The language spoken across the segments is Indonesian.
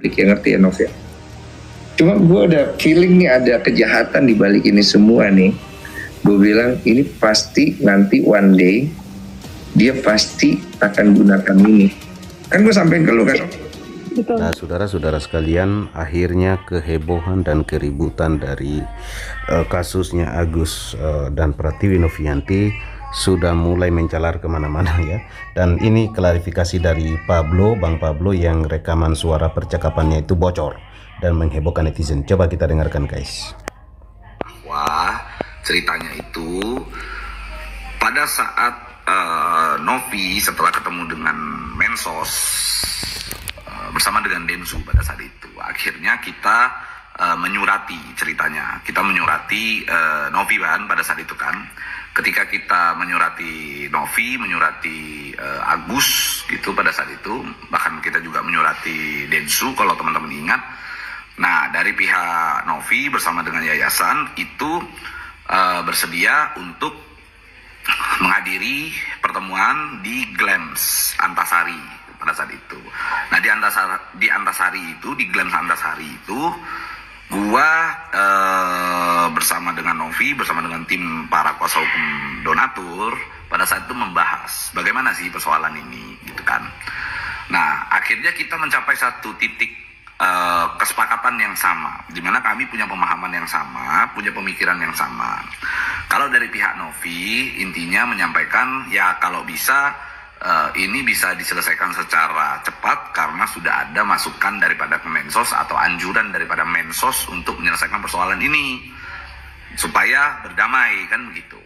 yang ngerti ya Nov ya. Cuma gue ada feeling nih ada kejahatan di balik ini semua nih. Gue bilang ini pasti nanti one day dia pasti akan gunakan ini. Kan gue sampein ke lu kan. Betul. Nah, saudara-saudara sekalian, akhirnya kehebohan dan keributan dari kasusnya Agus dan Pratiwi Novianti sudah mulai menjalar kemana-mana ya. Dan ini klarifikasi dari Bang Pablo yang rekaman suara percakapannya itu bocor dan menghebohkan netizen. Coba kita dengarkan guys. Wah, ceritanya itu pada saat Novi setelah ketemu dengan Mensos bersama dengan Densu pada saat itu, akhirnya kita menyurati ceritanya. Kita menyurati Novi kan pada saat itu kan. Ketika kita menyurati Novi, menyurati Agus gitu pada saat itu, bahkan kita juga menyurati Densu kalau teman-teman ingat. Nah, dari pihak Novi bersama dengan yayasan itu bersedia untuk menghadiri pertemuan di Glams Antasari pada saat itu. Nah, di Antasari itu, di Glams Antasari itu, gua bersama dengan Novi, bersama dengan tim para kuasa hukum donatur pada saat itu membahas bagaimana sih persoalan ini, gitu kan. Nah, akhirnya kita mencapai satu titik kesepakatan yang sama, di mana kami punya pemahaman yang sama, punya pemikiran yang sama. Kalau dari pihak Novi, intinya menyampaikan ya kalau bisa ini bisa diselesaikan secara cepat karena sudah ada masukan daripada Kemensos atau anjuran daripada Mensos untuk menyelesaikan persoalan ini supaya berdamai kan begitu.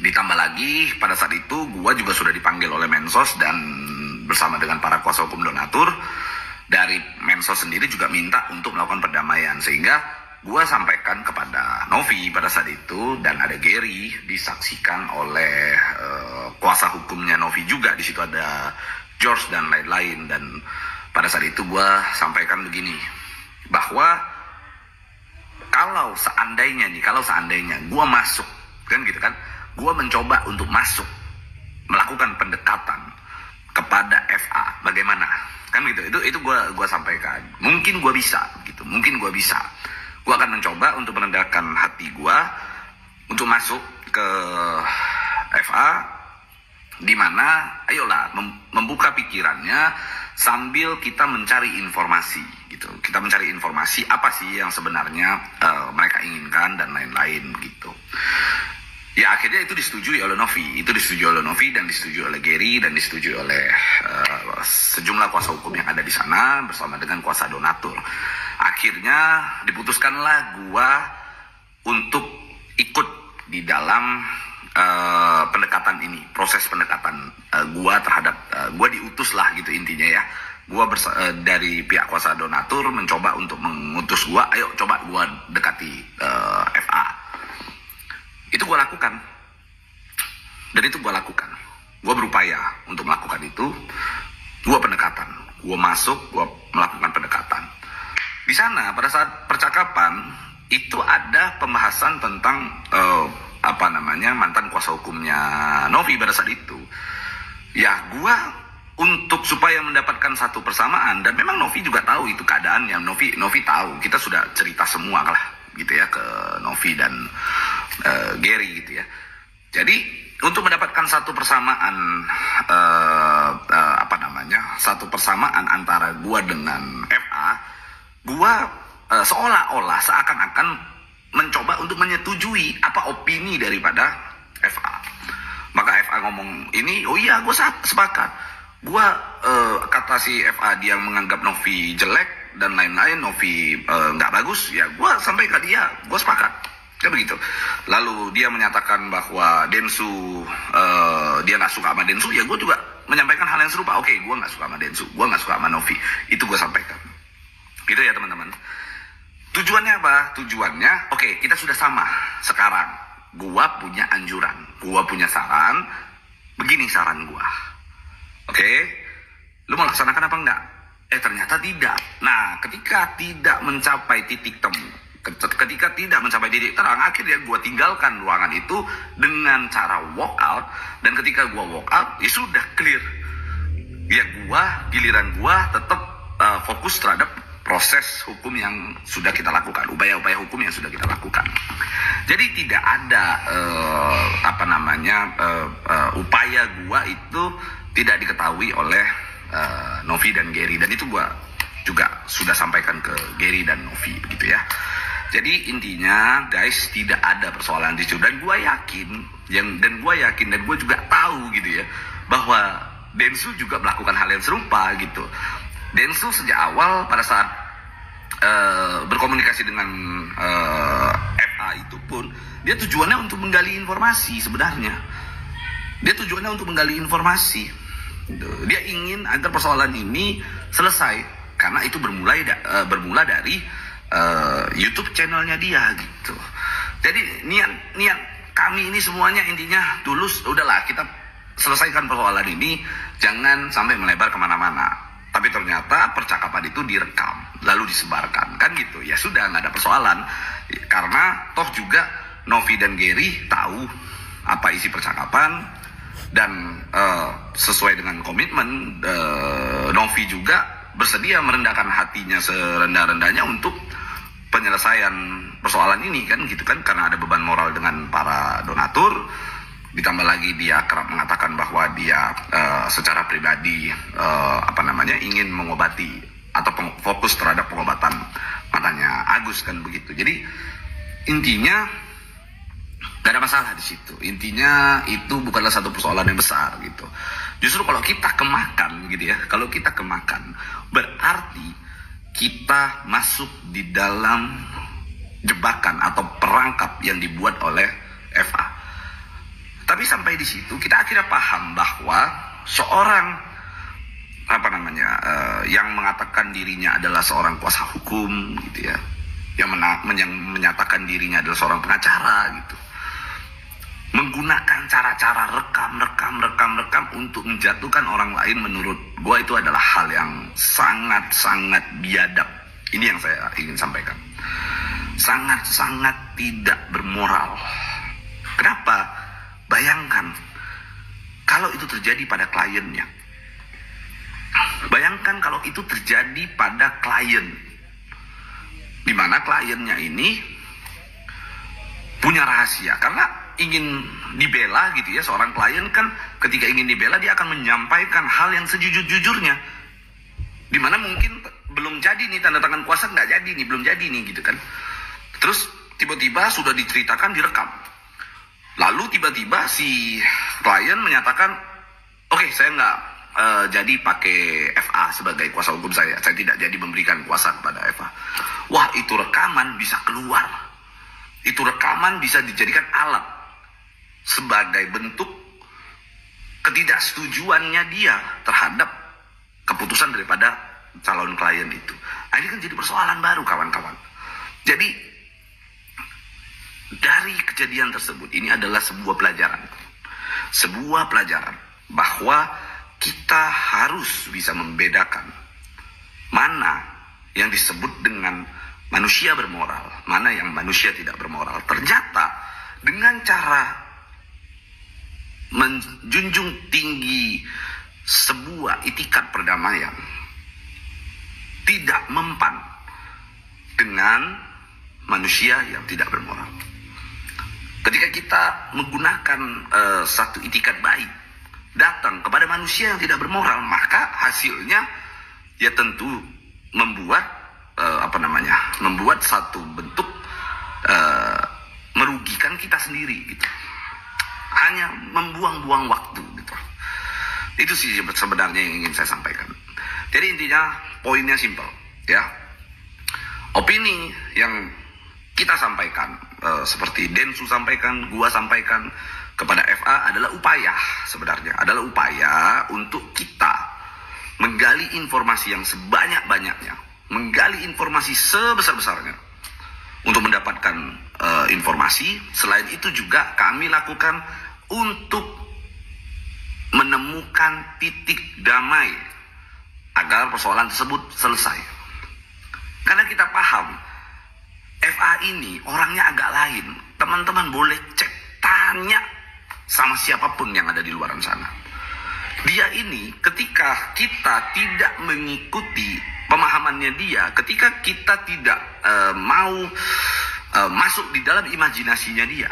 Ditambah lagi pada saat itu gua juga sudah dipanggil oleh Mensos dan bersama dengan para kuasa hukum donatur dari Mensos sendiri juga minta untuk melakukan perdamaian, sehingga gua sampaikan kepada Novi pada saat itu, dan ada Gary disaksikan oleh kuasa hukumnya Novi juga, di situ ada George dan lain-lain. Dan pada saat itu gua sampaikan begini, bahwa kalau seandainya gua masuk kan gitu kan, gua mencoba untuk masuk melakukan pendekatan kepada FA, bagaimana kan gitu. Itu gua sampaikan, mungkin gua bisa gitu, gua akan mencoba untuk merendahkan hati gua untuk masuk ke FA, di mana ayolah membuka pikirannya sambil kita mencari informasi gitu. Kita mencari informasi apa sih yang sebenarnya mereka inginkan dan lain-lain gitu. Ya akhirnya itu disetujui oleh Novi, dan disetujui oleh Gary, dan disetujui oleh sejumlah kuasa hukum yang ada di sana bersama dengan kuasa donatur. Akhirnya diputuskanlah gua untuk ikut di dalam pendekatan ini, proses pendekatan gua terhadap gua diutus lah gitu intinya ya. Gua dari pihak kuasa donatur mencoba untuk mengutus gua, ayo coba gua dekati FA. Itu gue lakukan, dan itu gue lakukan. Gue berupaya untuk melakukan itu. Gue pendekatan, gue masuk, gue melakukan pendekatan. Di sana pada saat percakapan itu ada pembahasan tentang mantan kuasa hukumnya Novi pada saat itu. Ya gue untuk supaya mendapatkan satu persamaan, dan memang Novi juga tahu itu keadaannya. Novi tahu, kita sudah cerita semua lah gitu ya ke Novi dan Gary gitu ya. Jadi untuk mendapatkan satu persamaan satu persamaan antara gua dengan FA, gua seolah-olah seakan-akan mencoba untuk menyetujui apa opini daripada FA. Maka FA ngomong ini, oh iya gua sepakat. Gua kata si FA dia menganggap Novi jelek dan lain-lain, Novi nggak bagus, ya gua sampai ke dia, gua sepakat. Ya begitu. Lalu dia menyatakan bahwa Densu dia nggak suka sama Densu, ya gue juga menyampaikan hal yang serupa. Oke, gue nggak suka sama Densu, gue nggak suka sama Novi, itu gue sampaikan. Gitu ya teman-teman. Tujuannya apa? Tujuannya, oke, kita sudah sama sekarang. Gue punya anjuran, gue punya saran. Begini saran gue. Oke, lu mau laksanakan apa enggak? Ternyata tidak. Nah, ketika tidak mencapai titik temu, ketika tidak mencapai titik terang, akhirnya gue tinggalkan ruangan itu dengan cara walk out. Dan ketika gue walk out, ya sudah clear. Ya giliran gue tetap fokus terhadap proses hukum yang sudah kita lakukan, upaya-upaya hukum yang sudah kita lakukan. Jadi tidak ada upaya gua itu tidak diketahui oleh Novi dan Gary, dan itu gua juga sudah sampaikan ke Gary dan Novi begitu ya. Jadi intinya guys, tidak ada persoalan di situ, dan gue yakin dan gue juga tahu gitu ya, bahwa Densu juga melakukan hal yang serupa gitu. Densu sejak awal pada saat berkomunikasi dengan FA itu pun, dia tujuannya untuk menggali informasi sebenarnya. Dia tujuannya untuk menggali informasi. Dia ingin agar persoalan ini selesai, karena itu bermula dari YouTube channelnya dia gitu. Jadi niat kami ini semuanya intinya tulus, udahlah kita selesaikan persoalan ini, jangan sampai melebar kemana-mana. Tapi ternyata percakapan itu direkam lalu disebarkan, kan gitu. Ya sudah, nggak ada persoalan, karena toh juga Novi dan Gary tahu apa isi percakapan, dan sesuai dengan komitmen Novi juga bersedia merendahkan hatinya serendah-rendahnya untuk penyelesaian persoalan ini, kan gitu kan, karena ada beban moral dengan para donatur. Ditambah lagi dia kerap mengatakan bahwa dia secara pribadi ingin mengobati atau fokus terhadap pengobatan matanya Agus, kan begitu. Jadi intinya gak ada masalah di situ. Intinya itu bukanlah satu persoalan yang besar gitu. Justru kalau kita kemakan gitu ya, kalau kita kemakan berarti kita masuk di dalam jebakan atau perangkap yang dibuat oleh FA. Tapi sampai di situ kita akhirnya paham bahwa seorang yang mengatakan dirinya adalah seorang kuasa hukum gitu ya, yang menyatakan dirinya adalah seorang pengacara gitu, menggunakan cara-cara rekam untuk menjatuhkan orang lain, menurut gue itu adalah hal yang sangat-sangat biadab. Ini yang saya ingin sampaikan. Sangat-sangat tidak bermoral. Kenapa? Bayangkan kalau itu terjadi pada kliennya. Bayangkan kalau itu terjadi pada klien, di mana kliennya ini punya rahasia, karena ingin dibela gitu ya. Seorang klien kan ketika ingin dibela, dia akan menyampaikan hal yang sejujur-jujurnya, dimana mungkin belum jadi nih, tanda tangan kuasa nggak jadi nih, belum jadi nih gitu kan. Terus tiba-tiba sudah diceritakan, direkam, lalu tiba-tiba si klien menyatakan, oke, saya nggak jadi pakai FA sebagai kuasa hukum saya tidak jadi memberikan kuasa kepada FA. Wah, itu rekaman bisa keluar, itu rekaman bisa dijadikan alat sebagai bentuk ketidaksetujuannya dia terhadap keputusan daripada calon klien itu. Nah, ini kan jadi persoalan baru, kawan-kawan. Jadi dari kejadian tersebut, ini adalah sebuah pelajaran bahwa kita harus bisa membedakan mana yang disebut dengan manusia bermoral, mana yang manusia tidak bermoral. Ternyata dengan cara menjunjung tinggi sebuah itikat perdamaian, tidak mempan dengan manusia yang tidak bermoral. Ketika kita menggunakan satu itikat baik datang kepada manusia yang tidak bermoral, maka hasilnya ya tentu membuat membuat satu bentuk merugikan kita sendiri gitu. Hanya membuang-buang waktu gitu. Itu sih sebenarnya yang ingin saya sampaikan. Jadi intinya poinnya simpel ya. Opini yang kita sampaikan, seperti Densu sampaikan, gua sampaikan kepada FA, adalah upaya, sebenarnya adalah upaya untuk kita menggali informasi yang sebanyak-banyaknya, menggali informasi sebesar-besarnya untuk mendapatkan informasi. Selain itu juga kami lakukan untuk menemukan titik damai agar persoalan tersebut selesai. Karena kita paham FA ini orangnya agak lain. Teman-teman boleh cek, tanya sama siapapun yang ada di luaran sana. Dia ini ketika kita tidak mengikuti pemahamannya dia, ketika kita tidak mau masuk di dalam imajinasinya dia,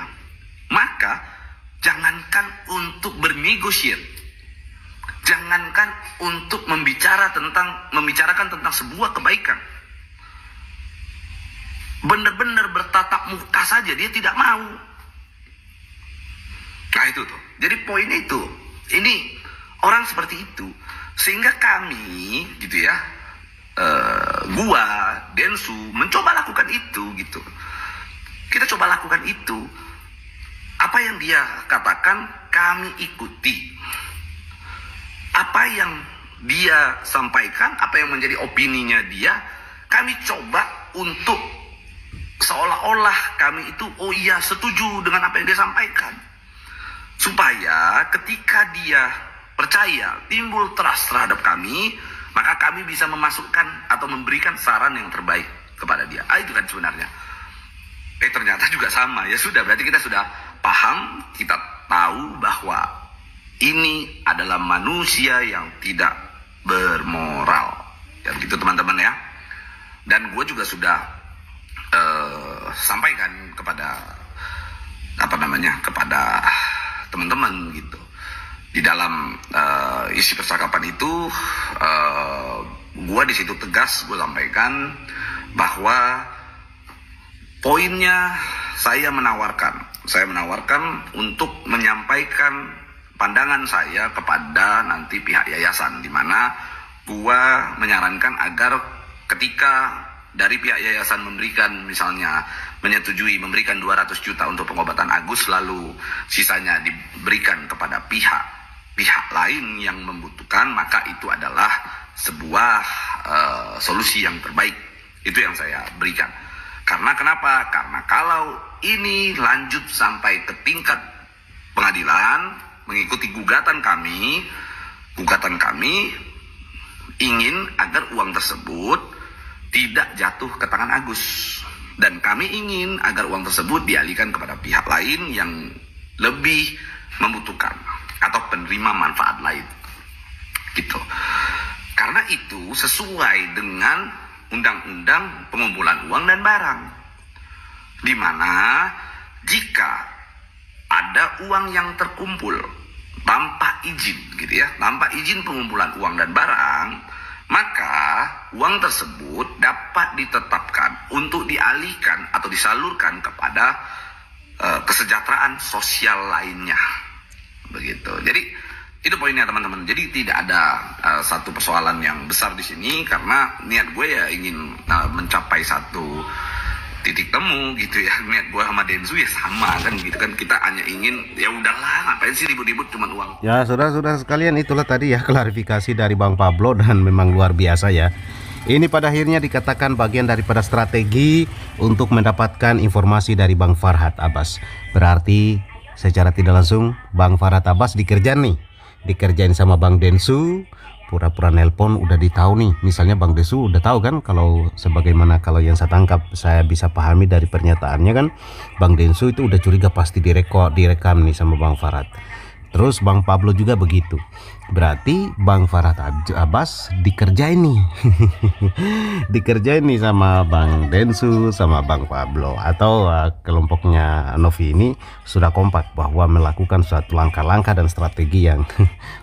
maka jangankan untuk bernegosiasi, jangankan untuk membicarakan tentang sebuah kebaikan, benar-benar bertatap muka saja dia tidak mau. Nah itu tuh, jadi poinnya itu, ini orang seperti itu, sehingga kami gitu ya, gua, Densu mencoba lakukan itu gitu. Kita coba lakukan itu. Apa yang dia katakan kami ikuti. Apa yang dia sampaikan, apa yang menjadi opininya dia, kami coba untuk seolah-olah kami itu oh iya setuju dengan apa yang dia sampaikan. Supaya ketika dia percaya, timbul trust terhadap kami, maka kami bisa memasukkan atau memberikan saran yang terbaik kepada dia. Itu kan sebenarnya. Ternyata juga sama. Ya sudah, berarti kita sudah paham, kita tahu bahwa ini adalah manusia yang tidak bermoral. Dan gitu teman-teman ya. Dan gue juga sudah sampaikan kepada kepada teman-teman gitu. Di dalam isi percakapan itu, gue di situ tegas gue sampaikan bahwa poinnya saya menawarkan untuk menyampaikan pandangan saya kepada nanti pihak yayasan, di mana gue menyarankan agar ketika dari pihak yayasan misalnya menyetujui memberikan 200 juta untuk pengobatan Agus, lalu sisanya diberikan kepada pihak lain yang membutuhkan, maka itu adalah sebuah solusi yang terbaik. Itu yang saya berikan. Karena kenapa? Karena kalau ini lanjut sampai ke tingkat pengadilan mengikuti gugatan kami ingin agar uang tersebut tidak jatuh ke tangan Agus, dan kami ingin agar uang tersebut dialihkan kepada pihak lain yang lebih membutuhkan atau penerima manfaat lain gitu. Karena itu sesuai dengan Undang-Undang Pengumpulan Uang dan Barang, di mana jika ada uang yang terkumpul tanpa izin gitu ya, tanpa izin pengumpulan uang dan barang, maka uang tersebut dapat ditetapkan untuk dialihkan atau disalurkan kepada kesejahteraan sosial lainnya. Begitu. Jadi itu poinnya teman-teman. Jadi tidak ada satu persoalan yang besar di sini, karena niat gue ya ingin mencapai satu titik temu gitu ya. Niat gue sama Densu ya sama kan gitu kan, kita hanya ingin ya udahlah ngapain sih ribut-ribut cuma uang. Ya saudara-saudara sekalian, itulah tadi ya klarifikasi dari Bang Pablo, dan memang luar biasa ya. Ini pada akhirnya dikatakan bagian daripada strategi untuk mendapatkan informasi dari Bang Farhad Abbas. Berarti secara tidak langsung Bang Farhad Abbas dikerjain sama Bang Densu, pura-pura nelpon udah ditahu nih. Misalnya Bang Densu udah tahu kan, kalau sebagaimana kalau yang saya tangkap, saya bisa pahami dari pernyataannya kan, Bang Densu itu udah curiga pasti direkam nih sama Bang Farhad. Terus Bang Pablo juga begitu. Berarti Bang Farhad Abbas dikerjain nih dikerjain nih sama Bang Densu, sama Bang Pablo, atau kelompoknya Novi ini sudah kompak bahwa melakukan suatu langkah-langkah dan strategi yang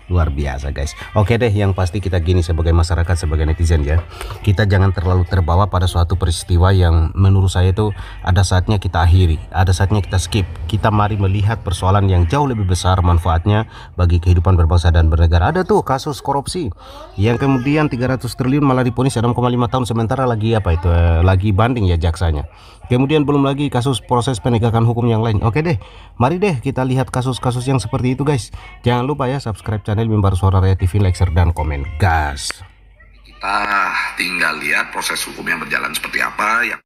luar biasa guys. Oke deh, yang pasti kita gini sebagai masyarakat, sebagai netizen ya, kita jangan terlalu terbawa pada suatu peristiwa yang menurut saya itu ada saatnya kita akhiri, ada saatnya kita skip. Kita mari melihat persoalan yang jauh lebih besar manfaatnya bagi kehidupan berbangsa dan bernegara. Ada tuh kasus korupsi yang kemudian 300 triliun malah diponis 6,5 tahun, sementara lagi lagi banding ya jaksanya. Kemudian belum lagi kasus proses penegakan hukum yang lain. Oke deh, mari deh kita lihat kasus-kasus yang seperti itu guys. Jangan lupa ya subscribe channel Mimbar Suara Rakyat TV, like, share, dan komen gas. Kita tinggal lihat proses hukum yang berjalan seperti apa.